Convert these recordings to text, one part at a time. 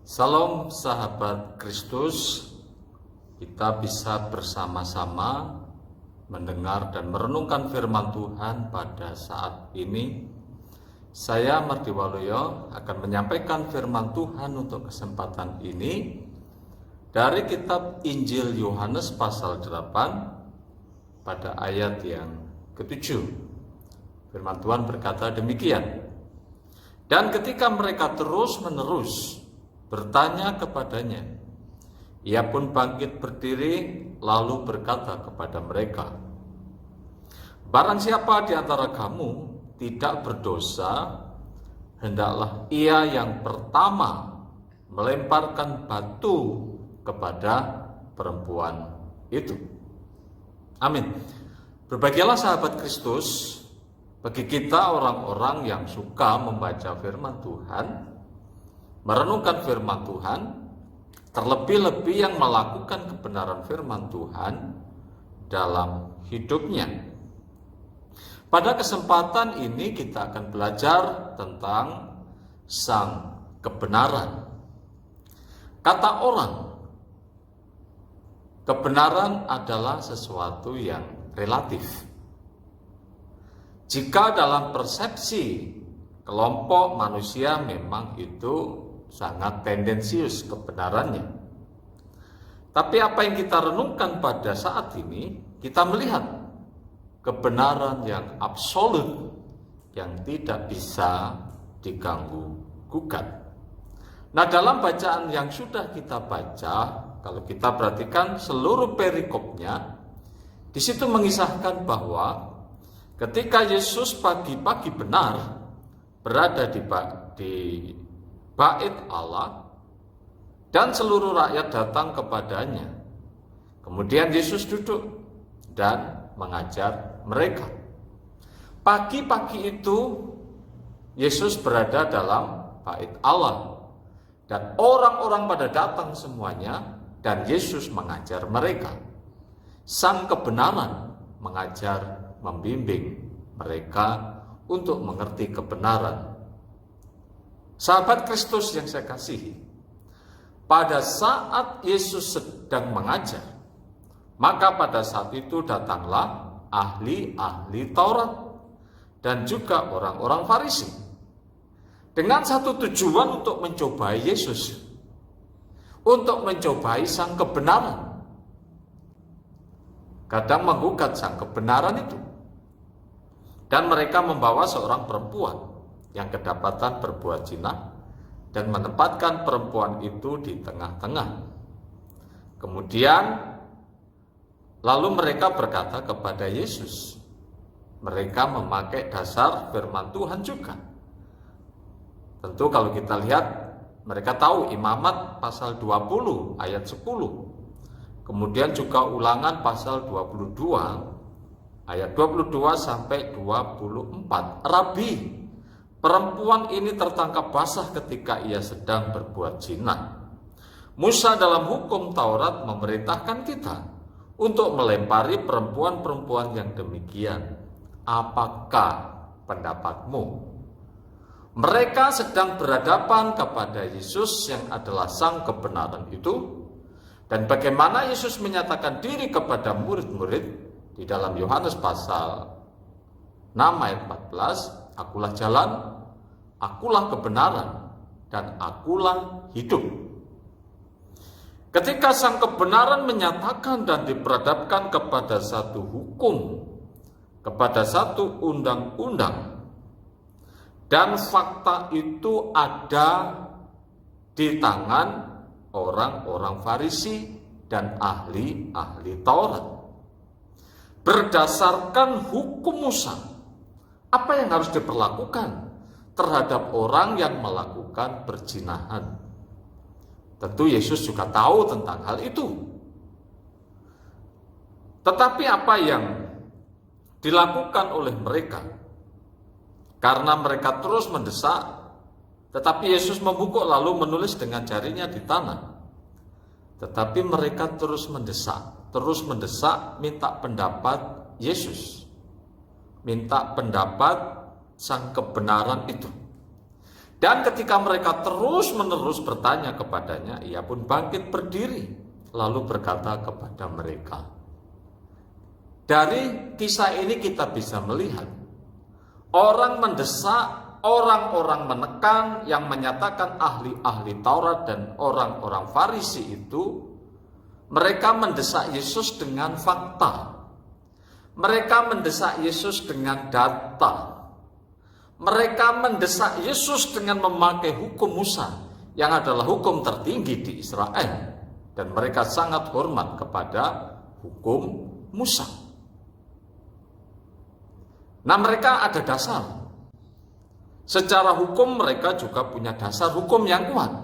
Salam sahabat Kristus, kita bisa bersama-sama mendengar dan merenungkan firman Tuhan pada saat ini. Saya Mardi Waluyo akan menyampaikan firman Tuhan untuk kesempatan ini dari kitab Injil Yohanes pasal 8 pada ayat yang ke-7. Firman Tuhan berkata demikian. Dan ketika mereka terus-menerus bertanya kepadanya, ia pun bangkit berdiri lalu berkata kepada mereka, "Barang siapa di antara kamu tidak berdosa, hendaklah ia yang pertama melemparkan batu kepada perempuan itu." Amin. Berbahagialah sahabat Kristus, bagi kita orang-orang yang suka membaca firman Tuhan, merenungkan firman Tuhan, terlebih-lebih yang melakukan kebenaran firman Tuhan dalam hidupnya. Pada kesempatan ini kita akan belajar tentang sang kebenaran. Kata orang, kebenaran adalah sesuatu yang relatif. Jika dalam persepsi kelompok manusia memang itu sangat tendensius kebenarannya. Tapi apa yang kita renungkan pada saat ini, kita melihat kebenaran yang absolut, yang tidak bisa diganggu gugat. Nah, dalam bacaan yang sudah kita baca, kalau kita perhatikan seluruh perikopnya, di situ mengisahkan bahwa ketika Yesus pagi-pagi benar berada di Bait Allah dan seluruh rakyat datang kepadanya. Kemudian Yesus duduk dan mengajar mereka. Pagi-pagi itu Yesus berada dalam Bait Allah dan orang-orang pada datang semuanya dan Yesus mengajar mereka. Sang kebenaran mengajar, membimbing mereka untuk mengerti kebenaran. Sahabat Kristus yang saya kasihi, pada saat Yesus sedang mengajar, maka pada saat itu datanglah ahli-ahli Taurat dan juga orang-orang Farisi dengan satu tujuan untuk mencobai Yesus, untuk mencobai sang kebenaran, kadang menggugat sang kebenaran itu. Dan mereka membawa seorang perempuan yang kedapatan berbuat zina dan menempatkan perempuan itu di tengah-tengah. Kemudian lalu mereka berkata kepada Yesus. Mereka memakai dasar firman Tuhan juga. Tentu kalau kita lihat, mereka tahu Imamat pasal 20 ayat 10. Kemudian juga Ulangan pasal 22 ayat 22 sampai 24. "Rabi, perempuan ini tertangkap basah ketika ia sedang berbuat zina. Musa dalam hukum Taurat memerintahkan kita untuk melempari perempuan-perempuan yang demikian. Apakah pendapatmu?" Mereka sedang berhadapan kepada Yesus yang adalah sang kebenaran itu, dan bagaimana Yesus menyatakan diri kepada murid-murid di dalam Yohanes pasal 6 ayat 14, "Akulah jalan, akulah kebenaran, dan akulah hidup." Ketika sang kebenaran menyatakan dan diperhadapkan kepada satu hukum, kepada satu undang-undang, dan fakta itu ada di tangan orang-orang Farisi dan ahli-ahli Taurat. Berdasarkan hukum Musa, apa yang harus diperlakukan terhadap orang yang melakukan perzinahan? Tentu Yesus juga tahu tentang hal itu. Tetapi apa yang dilakukan oleh mereka? Karena mereka terus mendesak, tetapi Yesus membungkuk lalu menulis dengan jarinya di tanah. Tetapi mereka terus mendesak, minta pendapat Yesus, minta pendapat sang kebenaran itu. Dan ketika mereka terus-menerus bertanya kepadanya, ia pun bangkit berdiri, lalu berkata kepada mereka. Dari kisah ini kita bisa melihat, orang mendesak, orang-orang menekan yang menyatakan ahli-ahli Taurat dan orang-orang Farisi itu, mereka mendesak Yesus dengan fakta. Mereka mendesak Yesus dengan data. Mereka mendesak Yesus dengan memakai hukum Musa yang adalah hukum tertinggi di Israel. Dan mereka sangat hormat kepada hukum Musa. Nah, mereka ada dasar. Secara hukum mereka juga punya dasar hukum yang kuat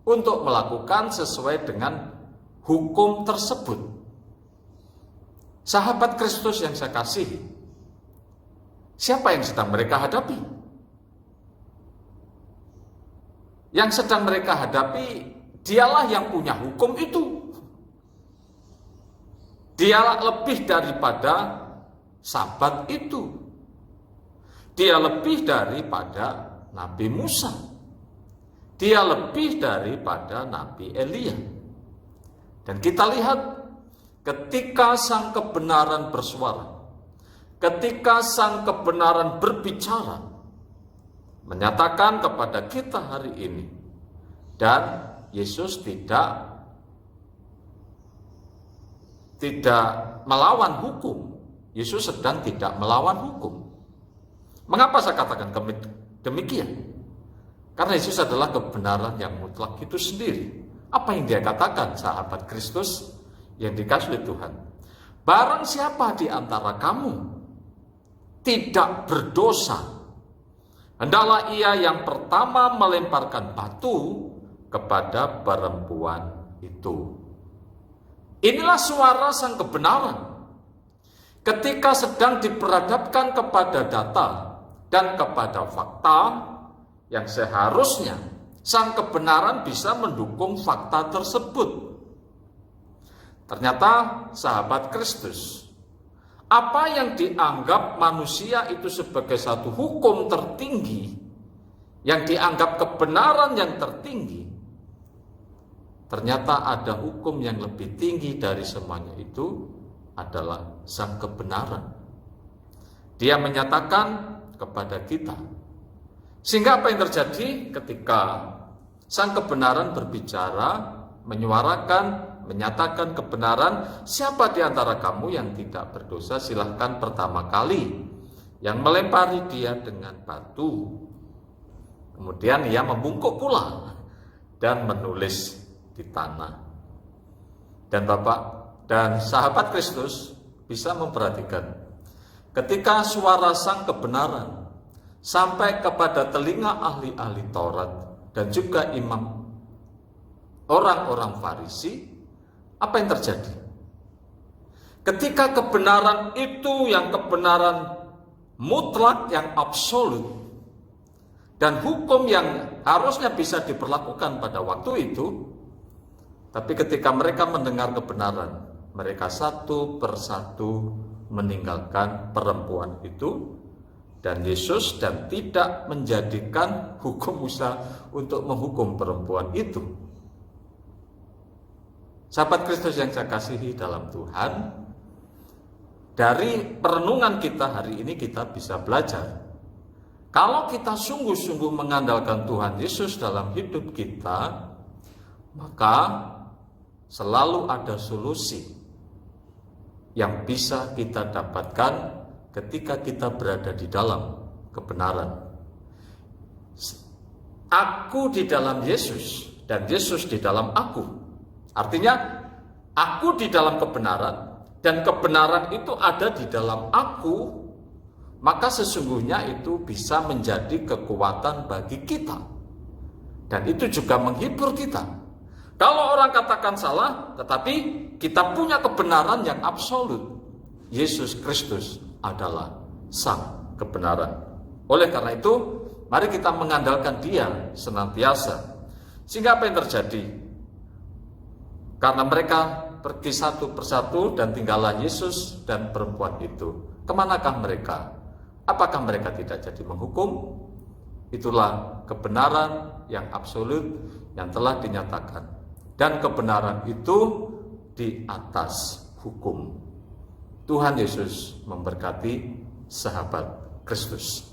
untuk melakukan sesuai dengan hukum tersebut. Sahabat Kristus yang saya kasihi, siapa yang sedang mereka hadapi? Yang sedang mereka hadapi, dialah yang punya hukum itu. Dialah lebih daripada Sabat itu. Dia lebih daripada Nabi Musa. Dia lebih daripada Nabi Elia. Dan kita lihat ketika sang kebenaran bersuara, ketika sang kebenaran berbicara, menyatakan kepada kita hari ini, dan Yesus tidak melawan hukum. Yesus sedang tidak melawan hukum. Mengapa saya katakan demikian? Karena Yesus adalah kebenaran yang mutlak itu sendiri. Apa yang dia katakan, sahabat Kristus yang dikasihi Tuhan? Barang siapa di antara kamu tidak berdosa, hendaklah ia yang pertama melemparkan batu kepada perempuan itu. Inilah suara sang kebenaran. Ketika sedang diperhadapkan kepada data dan kepada fakta yang seharusnya sang kebenaran bisa mendukung fakta tersebut. Ternyata sahabat Kristus, apa yang dianggap manusia itu sebagai satu hukum tertinggi, yang dianggap kebenaran yang tertinggi, ternyata ada hukum yang lebih tinggi dari semuanya itu adalah sang kebenaran. Dia menyatakan kepada kita. Sehingga apa yang terjadi ketika sang kebenaran berbicara, menyuarakan, menyatakan kebenaran, siapa di antara kamu yang tidak berdosa, silahkan pertama kali yang melempari dia dengan batu. Kemudian ia membungkuk pula dan menulis di tanah. Dan Bapak dan sahabat Kristus bisa memperhatikan ketika suara sang kebenaran sampai kepada telinga ahli-ahli Taurat dan juga imam orang-orang Farisi, apa yang terjadi? Ketika kebenaran itu yang kebenaran mutlak, yang absolut, dan hukum yang harusnya bisa diperlakukan pada waktu itu, tapi ketika mereka mendengar kebenaran, mereka satu persatu meninggalkan perempuan itu dan Yesus, dan tidak menjadikan hukum Musa untuk menghukum perempuan itu. Sahabat Kristus yang saya kasihi dalam Tuhan, dari perenungan kita hari ini kita bisa belajar. Kalau kita sungguh-sungguh mengandalkan Tuhan Yesus dalam hidup kita, maka selalu ada solusi yang bisa kita dapatkan ketika kita berada di dalam kebenaran. Aku di dalam Yesus dan Yesus di dalam aku. Artinya, aku di dalam kebenaran dan kebenaran itu ada di dalam aku, maka sesungguhnya itu bisa menjadi kekuatan bagi kita. Dan itu juga menghibur kita. Kalau orang katakan salah, tetapi kita punya kebenaran yang absolut. Yesus Kristus adalah sang kebenaran. Oleh karena itu, mari kita mengandalkan Dia senantiasa. Sehingga apa yang terjadi? Karena mereka pergi satu persatu dan tinggallah Yesus dan perempuan itu. Kemanakah mereka? Apakah mereka tidak jadi menghukum? Itulah kebenaran yang absolut yang telah dinyatakan. Dan kebenaran itu di atas hukum. Tuhan Yesus memberkati sahabat Kristus.